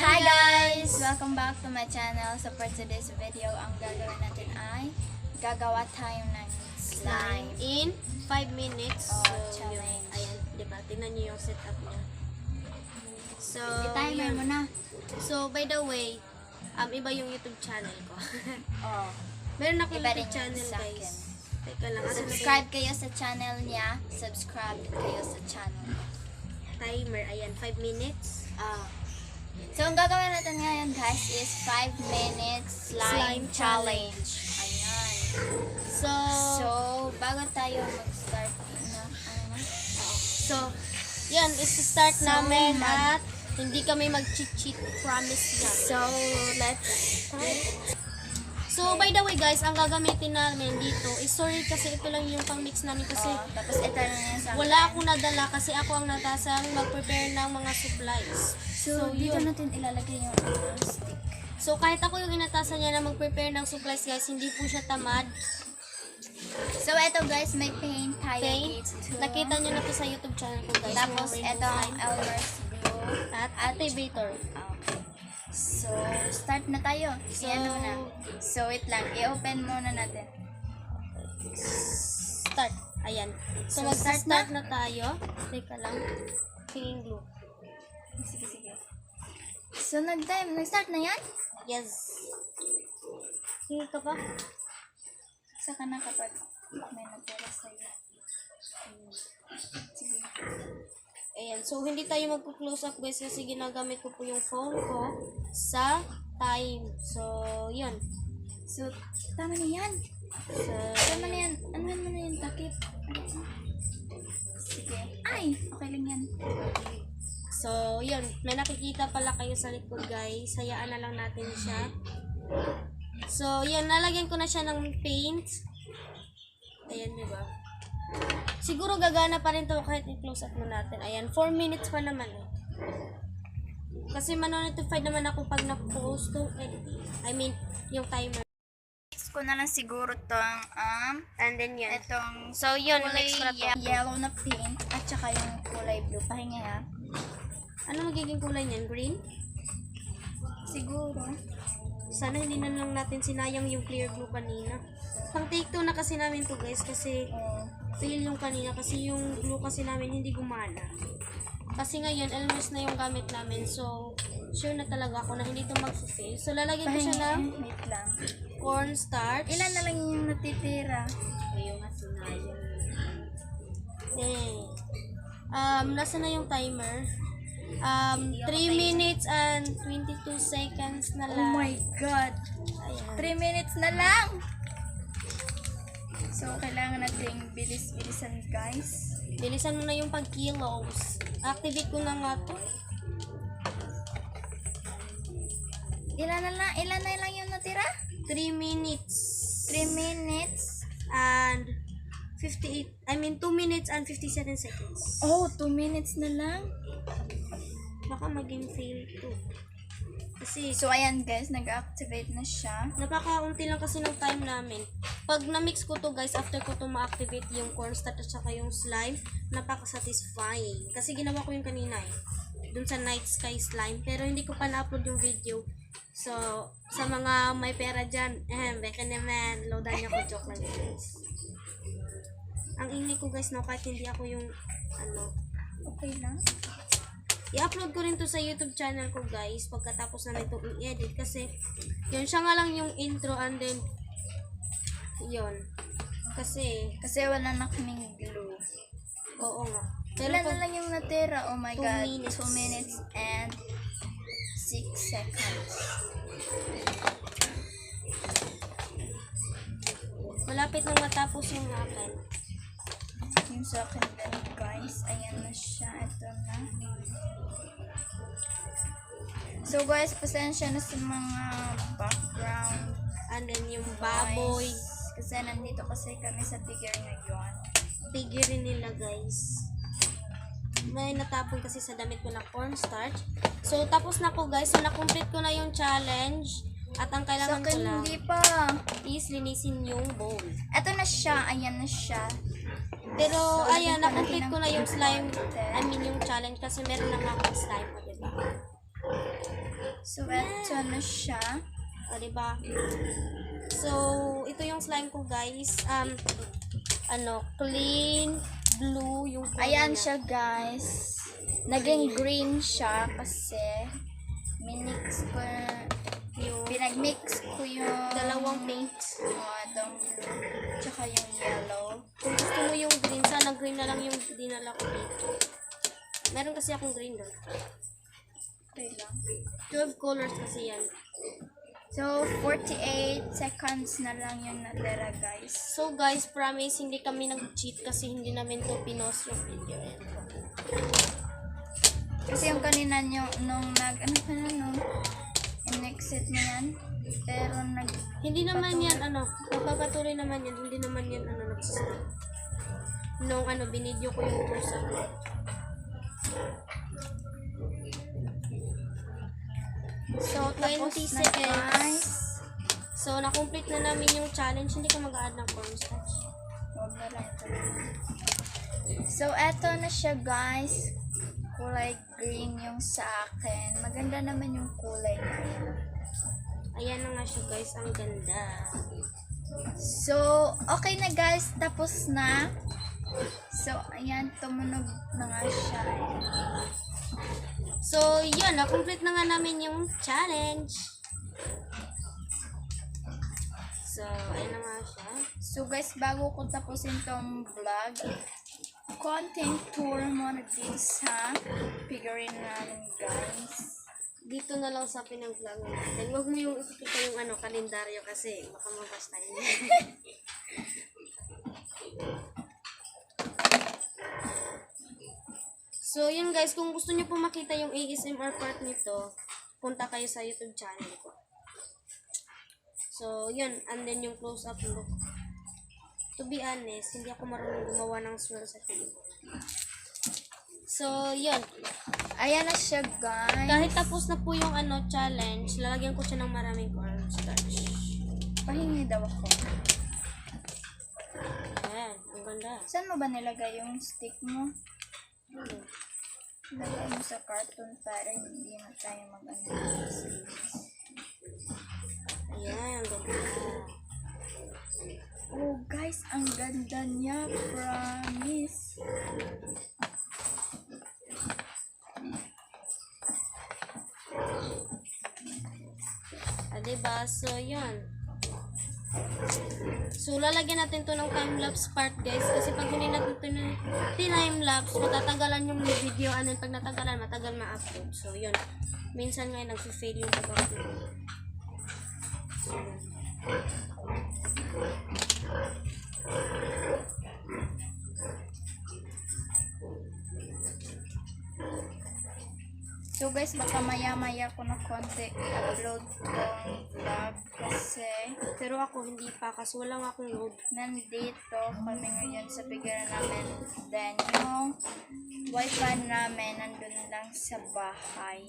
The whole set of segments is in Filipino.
Hi guys! Welcome back to my channel. So for today's video, ang gagawin natin ay gagawa tayo ng slime. In 5 minutes. Oh, So, challenge. yun. Ayan, diba? Tingnan nyo yung setup niya. So, I-timer yun. mo na. So, by the way, iba yung YouTube channel ko. Oh. Meron ako Iba rin YouTube channel, yung sa akin. guys. Teka lang. Subscribe kayo sa channel niya. Subscribe kayo sa channel ko. Timer. Ayan, 5 minutes. So ang gagawin natin ngayon guys is 5 minutes slime Slime challenge. Ayan. So, So, bago tayo mag-start na, so, yan, is-start So, namin at hindi kami mag-cheat-cheat. Promise yan. So, let's start. So, by the way guys, ang gagamitin namin dito is, sorry kasi ito lang yung pang-mix namin kasi Tapos ito na yan sa wala akong nadala kasi ako ang natasang mag-prepare ng mga supplies. So, dito yun. natin ilalagay yung stick. So, kahit ako yung inatasan niya na mag-prepare ng supplies guys, hindi po siya tamad. So, ito guys, may paint tayo Paint. dito. Nakita niyo na to sa YouTube channel ko guys. Tapos, yung rainbow ito ang sign. Elmer's glue. At activator. Okay. So, start na tayo. So, Yan muna. So, wait lang. I-open muna natin. Start. Ayan. So, So, start mag-start na tayo. Teka lang. Hanging glue. Sige, sige. So, nag-start na yan? Yes. Hingi ka pa? Saka na kapag may natira sa'yo. Sige. Ayan. So, hindi tayo magpo-close up guys kasi ginagamit ko po yung phone ko sa time. So, yun. So, tama na yan. So, Tama na yan. Anuhan mo na yung takip. Sige. Ay! Okay lang yan. so, yun. May nakikita pala kayo sa likod guys. Hayaan na lang natin siya. So, yun. Nalagyan ko na siya ng paint. Ayan, diba? Siguro gagana pa rin to kahit i-close up mo natin. Ayan, 4 minutes pa naman eh. Kasi manonotify naman ako pag na-post to editing. I mean, yung timer. Mix ko na lang siguro tong, And then yan. itong So, yun. kulay Mix ko na to. yellow na paint at saka yung kulay blue. Pahinga ha. Ano magiging kulay niyan? Green? Siguro. Sana hindi na lang natin sinayang yung clear glue kanina. Pang take 2 na kasi namin to guys kasi fail yung kanina kasi yung glue kasi namin hindi gumana. Kasi ngayon, Elmer's na yung gamit namin. So, sure na talaga ako na hindi to mag-fail. So, lalagyan ko siya ng Wait lang. cornstarch. Ilan na lang yung natitira? Ayun nga sinayang. Then, nasa na yung timer? 3 minutes and 22 seconds na Oh lang. my God. Ayan. 3 minutes na lang. So, kailangan nating bilis-bilisan guys. Bilisan mo na yung pag-kilos. Activate ko na nga to. Ilan na lang yung natira? 3 minutes. 3 minutes. And 2 minutes and 57 seconds. Oh, 2 minutes na lang. Baka maging fail to. Kasi, So, ayan guys, nag-activate na siya. napakaunti lang kasi ng time namin. Pag na-mix ko to guys, after ko to ma-activate yung cornstarch at saka yung slime, napaka-satisfying. Kasi ginawa ko yung kanina eh. Dun sa Night Sky Slime. Pero hindi ko pa na-upload yung video. So, sa mga may pera dyan, beka naman, loadan niyo ko, joke lang guys. Ang ingay ko guys, no, kahit hindi ako yung, Okay lang. i-upload ko rin to sa YouTube channel ko guys, pagkatapos na nito i-edit. Kasi, yun, siya nga lang yung intro and then, yun. Kasi wala na kaming glue. oo nga. Pero Ilan na pag, lang yung natira? Oh my 2 God. minutes. 2 minutes and 6 seconds. malapit nang matapos yung akin. Yung sa akin din guys. Ayan na siya. Ito na. So guys, pasensya na sa mga background And then yung baboy, noise. Kasi nandito kasi kami sa figure ngayon. figure nila guys. May natapon kasi sa damit ko na cornstarch. So, tapos na ko guys. So, na-complete ko na yung challenge. At ang Sa kailangan ko akin lang hindi pa. is linisin yung bowl. Ito na siya. Ayan na siya. Pero, So, ayan, lagyan pa na-complete natin ko na ng yung slime, konti. I mean yung challenge kasi meron na nga akong slime, diba? So, eto na siya. O, diba? So, ito yung slime ko, guys. Clean blue yung color Ayan niya. siya, guys. Naging green siya kasi pinag-mix ko yung Dalawang paints. itong blue tsaka yung yellow. Kung gusto mo yung green, sana green na lang yung dinala ko dito. Meron kasi akong green doon. Okay lang. 12 colors kasi yan. So, 48 seconds na lang yung natira, guys. So guys, promise, hindi kami nag-cheat kasi hindi namin to pinost yung video. Kasi yung kanina nung in-exit mo yan, pero Hindi naman yan, magpapatuloy naman yan, hindi naman yan, nagsistop. Nung, binidyo ko yung pusa. So, 20 tapos na, seconds. guys. So, na-complete na namin yung challenge. Hindi ka mag-add ng cornstarch. Huwag na lang ito. So, eto na siya, guys. Kulay green yung sa akin. Maganda naman yung kulay niya. Ayan na nga siya, guys. Ang ganda. So, okay na, guys. Tapos na. So, ayan. Tumunog na nga siya. So, yun. Na-complete na nga namin yung challenge. So, ayan na nga siya. So, guys, bago ko tapusin tong vlog, konting tour muna din sa figurine namin, guys. Dito na lang sa pinag-vlog natin. Huwag mo yung ikikita yung kalendaryo kasi baka mabasta yun. So, yun guys, kung gusto niyo po makita yung ASMR part nito, punta kayo sa YouTube channel ko. So, yun. And then yung close-up look. To be honest, hindi ako marunong gumawa ng swirl sa film. So, yun. Ayan na siya, guys. Kahit tapos na po yung challenge, lalagyan ko siya ng maraming cornstarch. Pahingi daw ako. Ayan, ang ganda. Saan mo ba nilagay yung stick mo? Lagay mo sa carton para hindi na tayo mag-ano. Ayan, ang ganda. Oh, guys, ang ganda niya. Promise. Diba? So, yun. So, lalagyan natin to ng time-lapse part, guys. Kasi pag hindi natin to ng time-lapse, matatagalan yung video. Pag natagalan, matagal ma-upload. So, yun. Minsan nga, nag-fail yung pag-upload. So, guys, baka maya-maya ko na konti upload tong vlog kasi Pero ako, hindi pa. Kasi wala nga akong load. nandito kami ngayon sa figure namin. Then, yung wifi namin nandun lang sa bahay.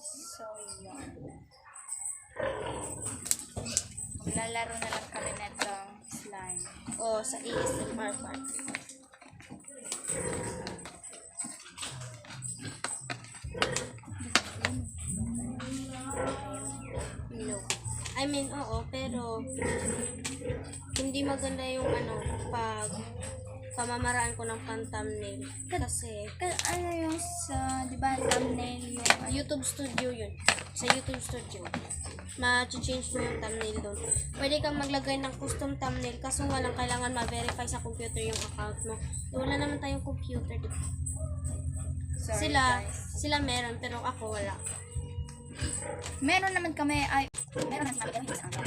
So, yun. Maglalaro na lang kami netong slime. O, sa ASMR part. No. I mean, oo, pero hindi maganda yung pamamaraan ko ng pan-thumbnail. Kasi, Ano yung sa, di ba, thumbnail yung YouTube Studio yun. Sa YouTube Studio. Ma-change mo yung thumbnail doon. Pwede kang maglagay ng custom thumbnail kaso walang kailangan ma-verify sa computer yung account mo. Wala naman tayong computer. Sorry, Sila, guys. sila meron pero ako wala. Meron naman kami, meron naman kami, pero hindi sa amin.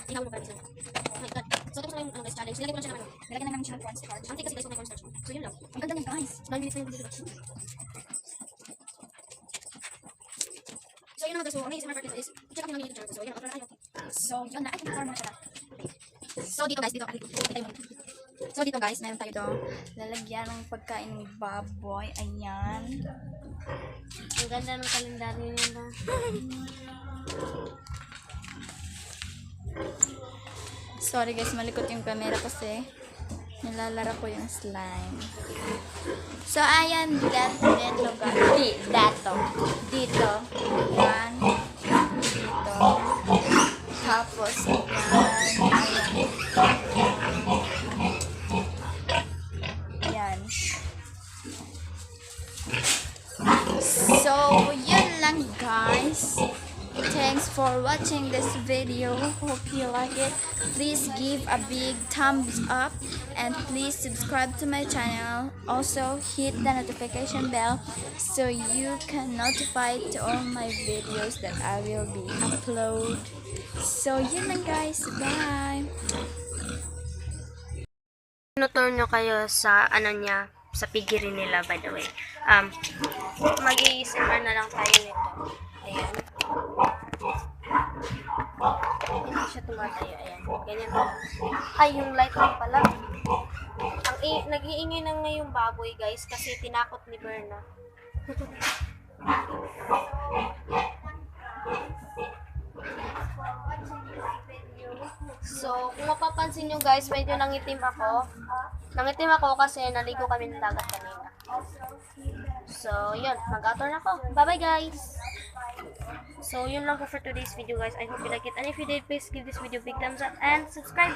Tingnan mo ba ito? Oh my god. So, tapos na yung guys, challenge. Nilagay ko lang siya ng Nilagyan na namin siya ng cornstarch. Ang kasi guys, may cornstarch. So, yun lang. Ang ganda niya, guys. 9 minutes na yung video. So, yun naman guys. So, ang ASMR part nito is, check out yung YouTube channel ko. So, yun, upload na tayo. So, yun na. Ay, confirm mo na siya. So, dito guys, So, dito guys, meron tayo doon lalagyan ng pagkain ni baboy. Ayan. Ang ganda ng kalendaryo niya ba? Sorry guys, malikot yung camera kasi Nilalaro ko yung slime. So, ayan, dito, guys. Dito. Yan. Dito. Tapos, yan. So, yun lang, guys. Thanks for watching this video. Hope you like it. Please give a big thumbs up and please subscribe to my channel. Also hit the notification bell so you can notify to all my videos that I will be upload. So yun lang, guys. Bye. Tutor nyo kayo sa niya, sa piggery nila, by the way. Mag-i-ASMR na lang tayo nito. Ayan. Hindi siya tumatayo. Ayan. Ganyan pa lang. Ay, yung light lang pala. Nag-iingay na nga yung baboy, guys, kasi tinakot ni Berna. So, kung mapapansin nyo, guys, medyo nangitim ako. Nangitim ako kasi naligo kami ng dagat kanina. So, yun. Mag-outro na ako. Bye-bye, guys! So, yun lang po for today's video, guys. I hope you like it. And if you did, please give this video a big thumbs up and subscribe!